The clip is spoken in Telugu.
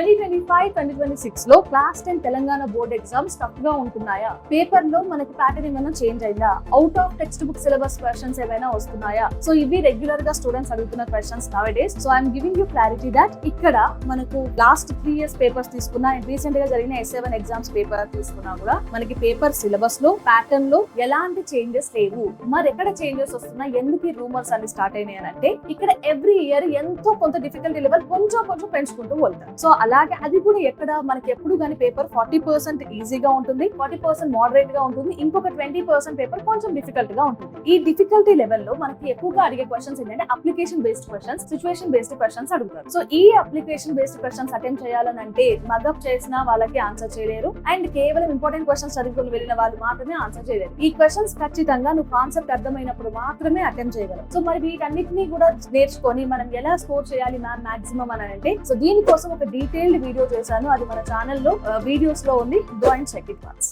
2025-2026 లో class 10 Telangana board exams tough గా ఉంటున్నాయా? పేపర్ లో మనకి ప్యాటర్న్ ఏమైనా చేంజ్ అయిందా? Out of text book syllabus questions ఏమైనా వస్తున్నాయా? సో ఇవి రెగ్యులర్ గా స్టూడెంట్స్ అడుగుతున్న questions now days. So I'm giving you clarity that ఇక్కడ మనకు లాస్ట్ 3 years పేపర్స్ తీసుకున్నా, రీసెంట్ గా జరిగిన S7 ఎగ్జామ్స్ పేపర్ తీసుకున్నా కూడా మనకి పేపర్ సిలబస్ లో ప్యాటర్న్ లో ఎలాంటి చేంజెస్ లేవు. మరి ఎక్కడ చేంజెస్ వస్తున్నాయి, ఎందుకు ఈ రూమర్స్ అన్ని స్టార్ట్ అయినాయి అని అంటే, ఇక్కడ ఎవ్రీ ఇయర్ ఎంతో కొంత డిఫికల్టీ లెవెల్ కొంచెం పెంచుకుంటూ వెళ్తారు. సో అలాగే అది కూడా ఎక్కడ మనకి ఎప్పుడు కానీ పేపర్ 40% ఈజీగా ఉంటుంది, 40% మోడరేట్ గా ఉంటుంది, ఇంకొక 20% పేపర్ కొంచెం డిఫికల్ట్ గా ఉంటుంది. ఈ డిఫికల్టీ లెవెల్ లో మనకి ఎక్కువగా అడిగే క్వశ్చన్స్ ఏంటంటే application based questions, situation based questions అడుగుతారు. సో ఈ అప్లికేషన్ బేస్డ్ క్వశ్చన్స్ అటెంప్ట్ చేయాలని అంటే మగప్ చేసిన వాళ్ళకి ఆన్సర్ చేయలేరు, అండ్ కేవలం ఇంపార్టెంట్ క్వశ్చన్స్ చదువుకుని వెళ్ళిన వాళ్ళు మాత్రమే ఆన్సర్ చేయలేరు. ఈ క్వశ్చన్స్ ఖచ్చితంగా నువ్వు కాన్సెప్ట్ అర్థమైనప్పుడు మాత్రమే అటెంప్ట్ చేయగలవు. సో మరి వీటన్నిటిని కూడా నేర్చుకొని మనం ఎలా స్కోర్ చేయాలి మ్యామ్ మాక్సిమం అని అంటే, సో దీనికోసం ఒక డీటెయిల్డ్ వీడియో చేశాను. అది మన ఛానల్లో వీడియోస్ లో ఉంది. Go and check it once.